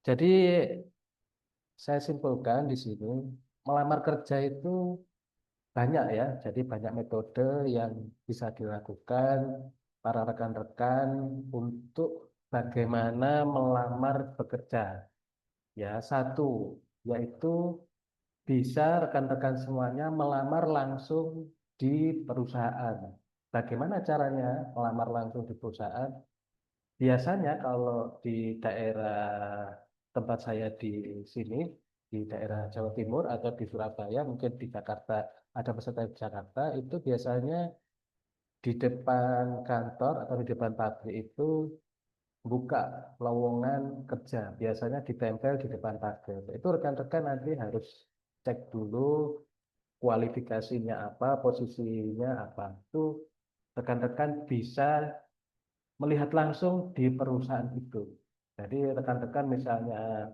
Jadi saya simpulkan di sini, melamar kerja itu banyak ya. Jadi banyak metode yang bisa dilakukan para rekan-rekan untuk bagaimana melamar bekerja. Ya, satu yaitu bisa rekan-rekan semuanya melamar langsung di perusahaan. Bagaimana caranya melamar langsung di perusahaan? Biasanya kalau di daerah tempat saya di sini, di daerah Jawa Timur atau di Surabaya, mungkin di Jakarta, ada peserta di Jakarta, itu biasanya di depan kantor atau di depan pabrik itu buka lowongan kerja. Biasanya ditempel di depan pagar. Itu rekan-rekan nanti harus cek dulu kualifikasinya apa, posisinya apa. Itu rekan-rekan bisa melihat langsung di perusahaan itu. Jadi rekan-rekan misalnya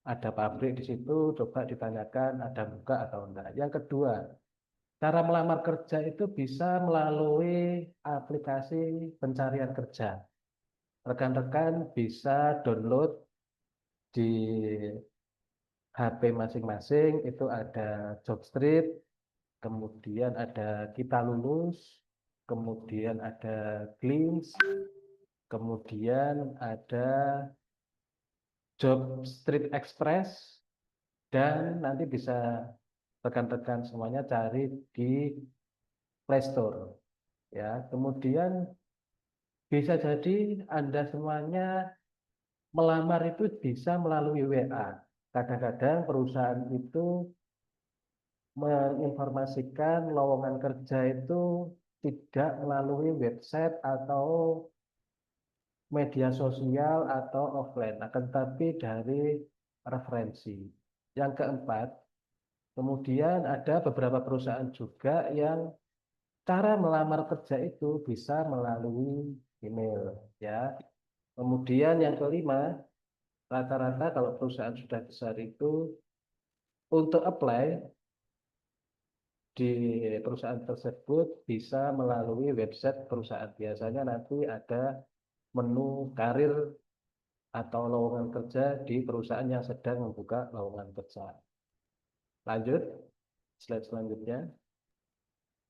ada pabrik di situ, coba ditanyakan ada buka atau enggak. Yang kedua, cara melamar kerja itu bisa melalui aplikasi pencarian kerja. Rekan-rekan bisa download di HP masing-masing, itu ada Jobstreet, kemudian ada Kita Lulus, kemudian ada Glints, kemudian ada Job Street Express, dan nanti bisa rekan-rekan semuanya cari di Play Store ya. Kemudian bisa jadi Anda semuanya melamar itu bisa melalui WA. Kadang-kadang perusahaan itu menginformasikan lowongan kerja itu tidak melalui website atau media sosial atau offline, akan tetapi dari referensi. Yang keempat, kemudian ada beberapa perusahaan juga yang cara melamar kerja itu bisa melalui email, ya. Kemudian yang kelima, rata-rata kalau perusahaan sudah besar itu untuk apply di perusahaan tersebut bisa melalui website perusahaan. Biasanya nanti ada menu karir atau lowongan kerja di perusahaan yang sedang membuka lowongan kerja. Lanjut, slide selanjutnya.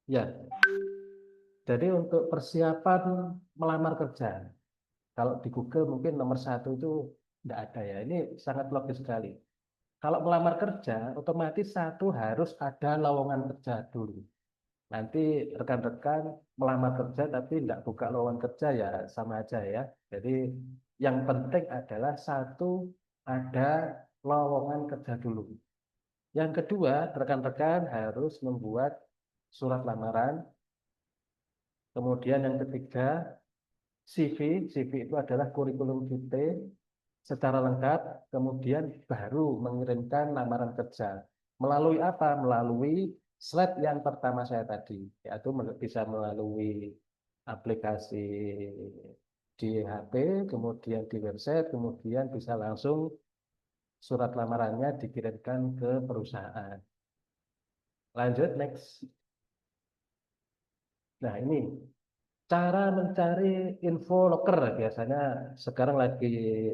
Ya, jadi untuk persiapan melamar kerja, kalau di Google mungkin nomor satu itu tidak ada ya. Ini sangat logis sekali. Kalau melamar kerja, otomatis satu harus ada lowongan kerja dulu. Nanti rekan-rekan melamar kerja tapi tidak buka lowongan kerja ya sama aja ya. Jadi yang penting adalah satu ada lowongan kerja dulu. Yang kedua, rekan-rekan harus membuat surat lamaran. Kemudian yang ketiga, CV. CV itu adalah kurikulum vitae secara lengkap. Kemudian baru mengirimkan lamaran kerja. Melalui apa? Melalui slide yang pertama saya tadi, yaitu bisa melalui aplikasi di HP, kemudian di website, kemudian bisa langsung surat lamarannya dikirimkan ke perusahaan. Lanjut, next. Nah, ini cara mencari info loker. Biasanya sekarang lagi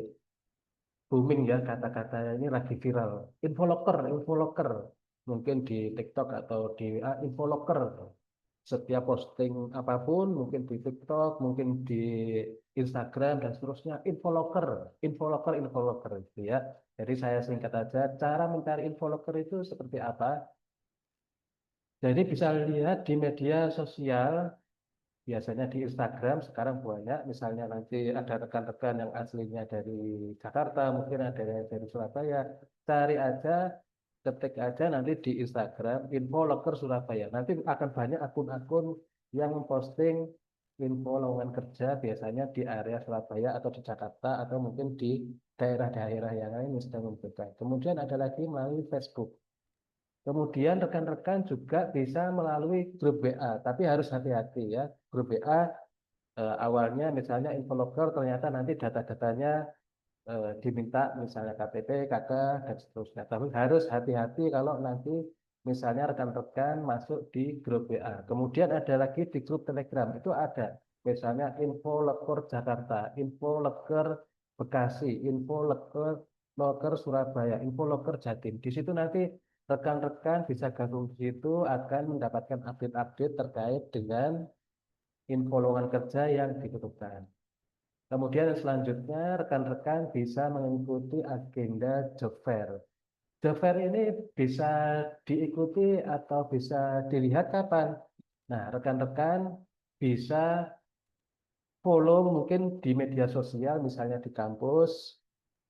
booming ya, kata-kata ini lagi viral. Info loker. Mungkin di TikTok atau di WA, info loker. Setiap posting apapun, mungkin di TikTok, mungkin di Instagram dan seterusnya, info loker, info loker gitu ya. Jadi saya singkat aja, cara mencari info loker itu seperti apa? Jadi bisa lihat di media sosial, biasanya di Instagram sekarang banyak, misalnya nanti ada rekan-rekan yang aslinya dari Jakarta, mungkin ada dari Surabaya, cari aja, ketik aja nanti di Instagram, info loker Surabaya. Nanti akan banyak akun-akun yang memposting info lowongan kerja, biasanya di area Surabaya atau di Jakarta, atau mungkin di daerah-daerah yang lain yang sedang membuka. Kemudian ada lagi melalui Facebook. Kemudian rekan-rekan juga bisa melalui grup WA, tapi harus hati-hati ya. Grup WA awalnya misalnya infologger ternyata nanti data-datanya diminta misalnya KTP, KK, dan seterusnya. Tapi harus hati-hati kalau nanti misalnya rekan-rekan masuk di grup WA. Kemudian ada lagi di grup Telegram, itu ada. Misalnya info lekor Jakarta, info lekor Bekasi, info lekor Loker Surabaya, Info Loker Jatim. Di situ nanti rekan-rekan bisa gabung di situ akan mendapatkan update-update terkait dengan info lowongan kerja yang dibutuhkan. Kemudian selanjutnya rekan-rekan bisa mengikuti agenda job fair. Job fair ini bisa diikuti atau bisa dilihat kapan? Nah, rekan-rekan bisa follow mungkin di media sosial, misalnya di kampus,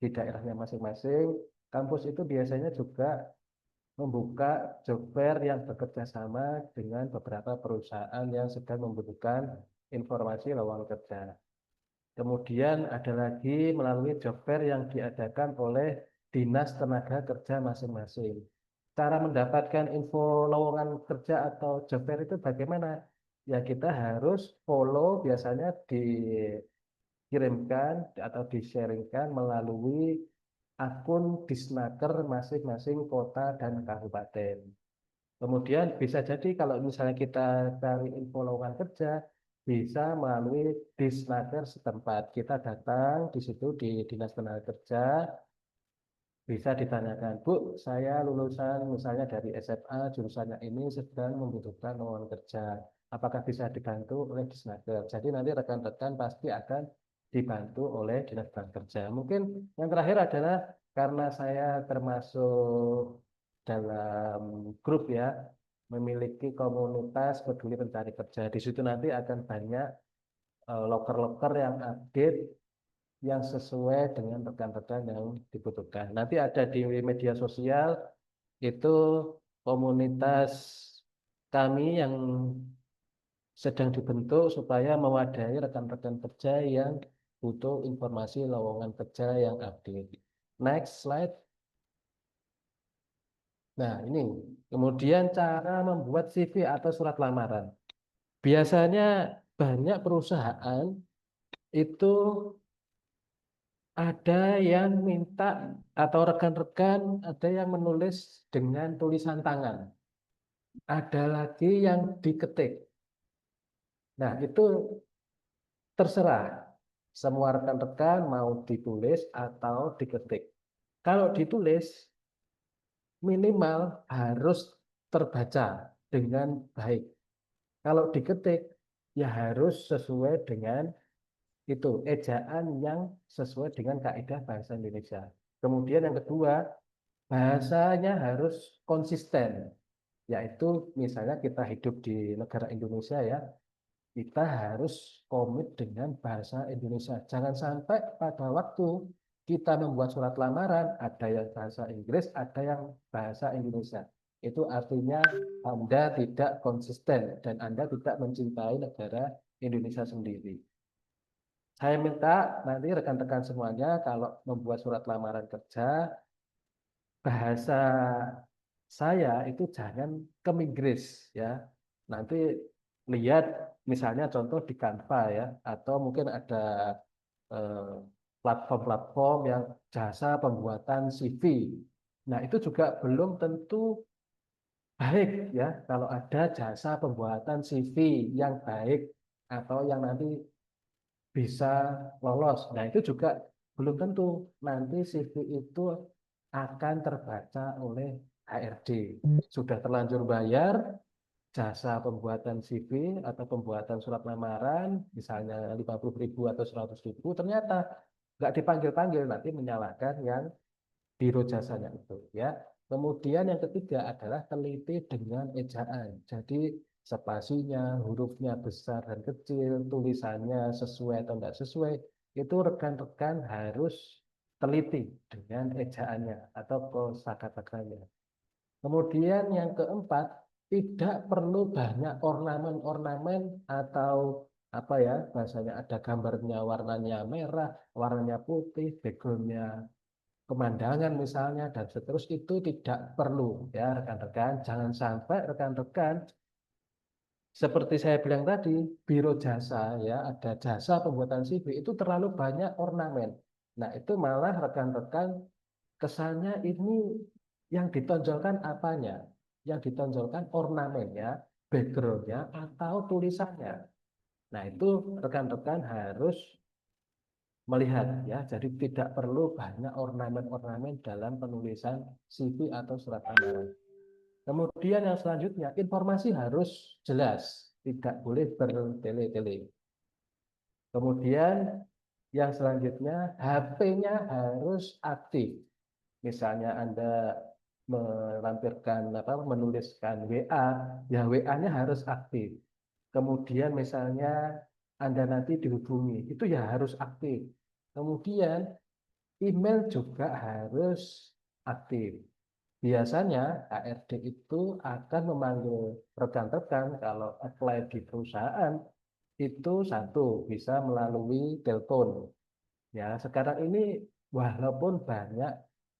di daerahnya masing-masing. Kampus itu biasanya juga membuka job fair yang bekerja sama dengan beberapa perusahaan yang sedang membutuhkan informasi lowongan kerja. Kemudian ada lagi melalui job fair yang diadakan oleh Dinas Tenaga Kerja masing-masing. Cara mendapatkan info lowongan kerja atau job fair itu bagaimana? Ya kita harus follow, biasanya dikirimkan atau di-sharingkan melalui akun Disnaker masing-masing kota dan kabupaten. Kemudian bisa jadi kalau misalnya kita cari info lowongan kerja, bisa melalui Disnaker setempat. Kita datang di situ di Dinas Tenaga Kerja, bisa ditanyakan, Bu, saya lulusan misalnya dari SMA, jurusannya ini sedang membutuhkan lowongan kerja. Apakah bisa dibantu oleh Disnaker? Jadi nanti rekan-rekan pasti akan dibantu oleh Dinas Tenaga Kerja. Mungkin yang terakhir adalah karena saya termasuk dalam grup ya, memiliki komunitas peduli pencari kerja. Di situ nanti akan banyak loker-loker yang update yang sesuai dengan rekan-rekan yang dibutuhkan. Nanti ada di media sosial itu komunitas kami yang sedang dibentuk supaya mewadahi rekan-rekan kerja yang butuh informasi lowongan kerja yang update. Next slide. Nah, ini kemudian cara membuat CV atau surat lamaran. Biasanya banyak perusahaan itu ada yang minta atau rekan-rekan ada yang menulis dengan tulisan tangan. Ada lagi yang diketik. Nah, itu terserah. Semua rekan-rekan mau ditulis atau diketik. Kalau ditulis, minimal harus terbaca dengan baik. Kalau diketik, ya harus sesuai dengan itu, ejaan yang sesuai dengan kaidah bahasa Indonesia. Kemudian yang kedua, bahasanya harus konsisten, yaitu misalnya kita hidup di negara Indonesia ya, kita harus komit dengan bahasa Indonesia. Jangan sampai pada waktu kita membuat surat lamaran, ada yang bahasa Inggris, ada yang bahasa Indonesia. Itu artinya Anda tidak konsisten dan Anda tidak mencintai negara Indonesia sendiri. Saya minta nanti rekan-rekan semuanya kalau membuat surat lamaran kerja, bahasa saya itu jangan ke Inggris ya. Nanti lihat misalnya contoh di Canva ya, atau mungkin ada eh, platform-platform yang jasa pembuatan CV. Nah, itu juga belum tentu baik ya kalau ada jasa pembuatan CV yang baik atau yang nanti bisa lolos. Nah, itu juga belum tentu nanti CV itu akan terbaca oleh HRD. Sudah terlanjur bayar jasa pembuatan CV atau pembuatan surat lamaran, misalnya 50.000 atau 100.000, ternyata nggak dipanggil-panggil, nanti menyalahkan yang biro jasanya itu ya. Kemudian yang ketiga adalah teliti dengan ejaan. Jadi spasinya, hurufnya besar dan kecil, tulisannya sesuai atau tidak sesuai, itu rekan-rekan harus teliti dengan ejaannya atau kosakatakannya. Kemudian yang keempat, tidak perlu banyak ornamen-ornamen atau apa ya bahasanya, ada gambarnya warnanya merah, warnanya putih, backgroundnya pemandangan misalnya dan seterusnya, itu tidak perlu ya rekan-rekan. Jangan sampai rekan-rekan seperti saya bilang tadi, biro jasa ya, ada jasa pembuatan CV itu terlalu banyak ornamen. Nah, itu malah rekan-rekan kesannya ini yang ditonjolkan apanya? Yang ditonjolkan ornamennya, backgroundnya, atau tulisannya. Nah, itu rekan-rekan harus melihat ya. Jadi tidak perlu banyak ornamen-ornamen dalam penulisan CV atau surat lamaran. Kemudian yang selanjutnya, informasi harus jelas, tidak boleh bertele-tele. Kemudian yang selanjutnya, HP-nya harus aktif. Misalnya Anda melampirkan menuliskan WA, ya WA-nya harus aktif. Kemudian misalnya Anda nanti dihubungi, itu ya harus aktif. Kemudian email juga harus aktif. Biasanya HRD itu akan memanggil rekan-rekan kalau apply di perusahaan itu satu bisa melalui telepon. Ya, sekarang ini walaupun banyak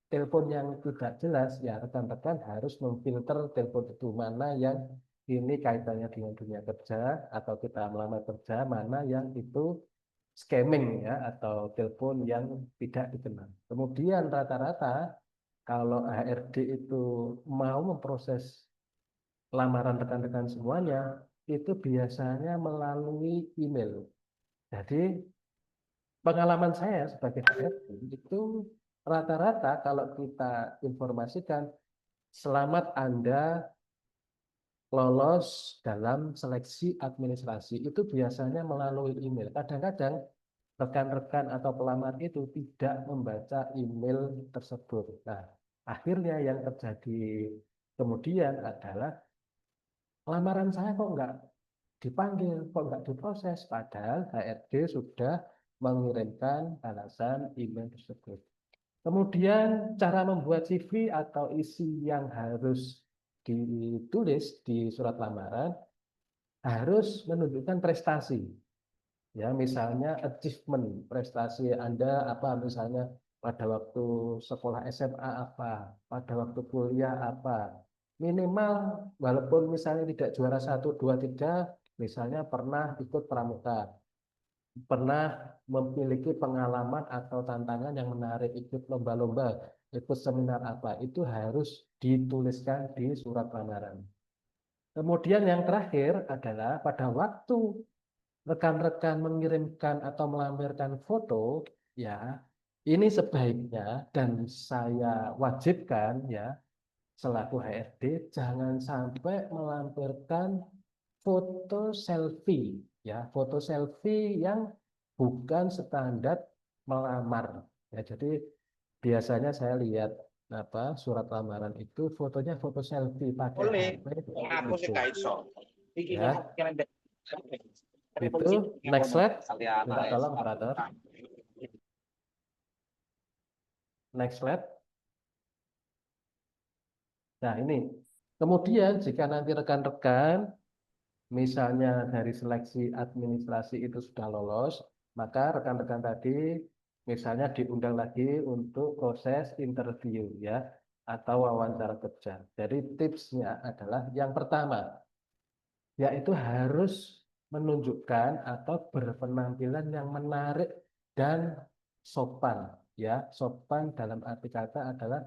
telepon yang tidak jelas, ya rekan-rekan harus memfilter telepon itu mana yang ini kaitannya dengan dunia kerja atau kita melamar kerja, mana yang itu scamming ya atau telepon yang tidak dikenal. Kemudian rata-rata kalau HRD itu mau memproses lamaran rekan-rekan semuanya, itu biasanya melalui email. Jadi pengalaman saya sebagai HRD itu rata-rata kalau kita informasikan, selamat Anda lolos dalam seleksi administrasi, itu biasanya melalui email. Kadang-kadang rekan-rekan atau pelamar itu tidak membaca email tersebut. Nah, akhirnya yang terjadi kemudian adalah lamaran saya kok nggak dipanggil, kok nggak diproses, padahal HRD sudah mengirimkan balasan email tersebut. Kemudian cara membuat CV atau isi yang harus ditulis di surat lamaran harus menunjukkan prestasi. Ya, misalnya achievement, prestasi Anda apa misalnya pada waktu sekolah SMA apa, pada waktu kuliah apa. Minimal walaupun misalnya tidak juara 1, 2, 3, misalnya pernah ikut pramuka, pernah memiliki pengalaman atau tantangan yang menarik, ikut lomba-lomba, ikut seminar apa, itu harus dituliskan di surat lamaran. Kemudian yang terakhir adalah pada waktu rekan-rekan mengirimkan atau melampirkan foto, ya, ini sebaiknya dan saya wajibkan ya selaku HRD jangan sampai melampirkan foto selfie, ya, foto selfie yang bukan standar melamar. Ya, jadi biasanya saya lihat surat lamaran itu fotonya foto selfie pakai Boleh, HP aku sih gitu. gak iso. Iki Ya, itu next slide. Minta tolong operator. Next slide. Nah, ini. Kemudian jika nanti rekan-rekan misalnya dari seleksi administrasi itu sudah lolos, maka rekan-rekan tadi misalnya diundang lagi untuk proses interview ya atau wawancara kerja. Jadi tipsnya adalah yang pertama yaitu harus menunjukkan atau berpenampilan yang menarik dan sopan ya. Sopan dalam arti kata adalah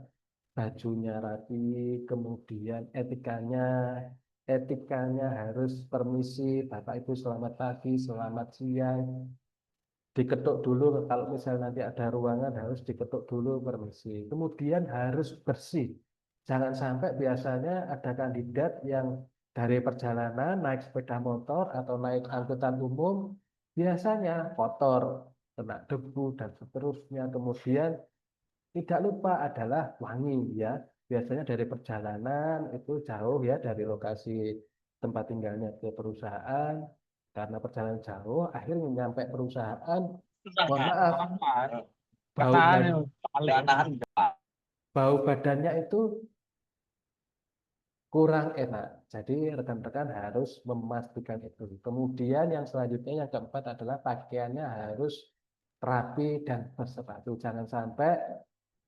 bajunya rapi, kemudian etikanya harus permisi, Bapak Ibu selamat pagi, selamat siang, diketuk dulu kalau misalnya nanti ada ruangan harus diketuk dulu permisi. Kemudian harus bersih. Jangan sampai biasanya ada kandidat yang dari perjalanan naik sepeda motor atau naik angkutan umum biasanya kotor, kena debu dan seterusnya. Kemudian tidak lupa adalah wangi ya. Biasanya dari perjalanan itu jauh ya dari lokasi tempat tinggalnya ke perusahaan. Karena perjalanan jauh, akhirnya nyampe perusahaan, mohon maaf, bau bau badannya itu kurang enak. Jadi rekan-rekan harus memastikan itu. Kemudian yang selanjutnya yang keempat adalah pakaiannya harus rapi dan bersepatu. Jangan sampai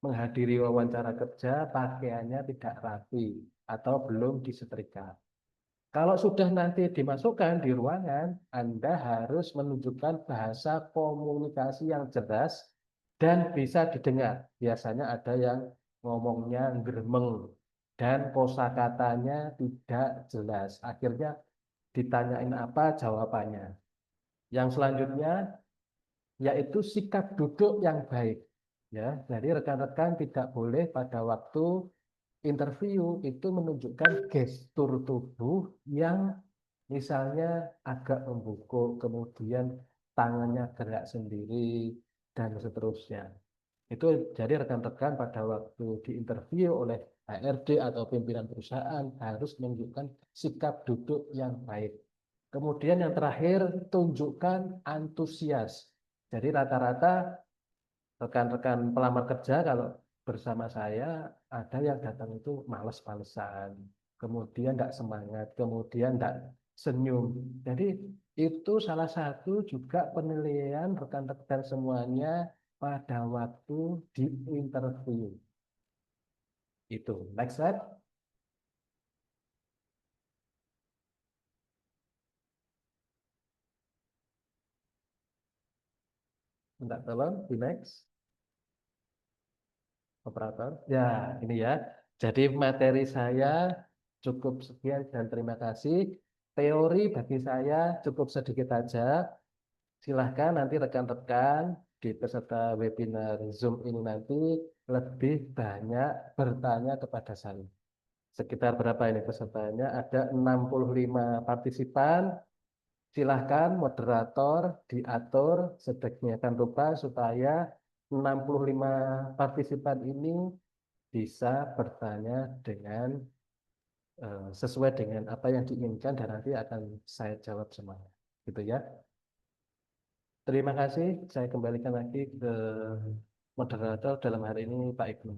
menghadiri wawancara kerja pakaiannya tidak rapi atau belum disetrika. Kalau sudah nanti dimasukkan di ruangan, Anda harus menunjukkan bahasa komunikasi yang jelas dan bisa didengar. Biasanya ada yang ngomongnya gremeng dan kosakatanya tidak jelas. Akhirnya ditanyain apa jawabannya. Yang selanjutnya yaitu sikap duduk yang baik. Ya, jadi rekan-rekan tidak boleh pada waktu interview itu menunjukkan gestur tubuh yang misalnya agak membungkuk, kemudian tangannya gerak sendiri, dan seterusnya. Itu jadi rekan-rekan pada waktu diinterview oleh HRD atau pimpinan perusahaan harus menunjukkan sikap duduk yang baik. Kemudian yang terakhir, tunjukkan antusias. Jadi rata-rata rekan-rekan pelamar kerja kalau bersama saya ada yang datang itu males-malesan, kemudian tidak semangat, kemudian tidak senyum. Jadi itu salah satu juga penilaian rekan-rekan semuanya pada waktu di interview. Itu. Next slide. Minta tolong di next. Operator. Ya, ini ya. Jadi materi saya cukup sekian dan terima kasih. Teori bagi saya cukup sedikit saja. Silahkan nanti rekan-rekan di peserta webinar Zoom ini nanti lebih banyak bertanya kepada saya. Sekitar berapa ini pesertanya? Ada 65 partisipan. Silahkan moderator diatur sedemikian rupa supaya 65 partisipan ini bisa bertanya dengan sesuai dengan apa yang diinginkan dan nanti akan saya jawab semuanya. Gitu ya. Terima kasih. Saya kembalikan lagi ke moderator dalam hari ini Pak Ibnu.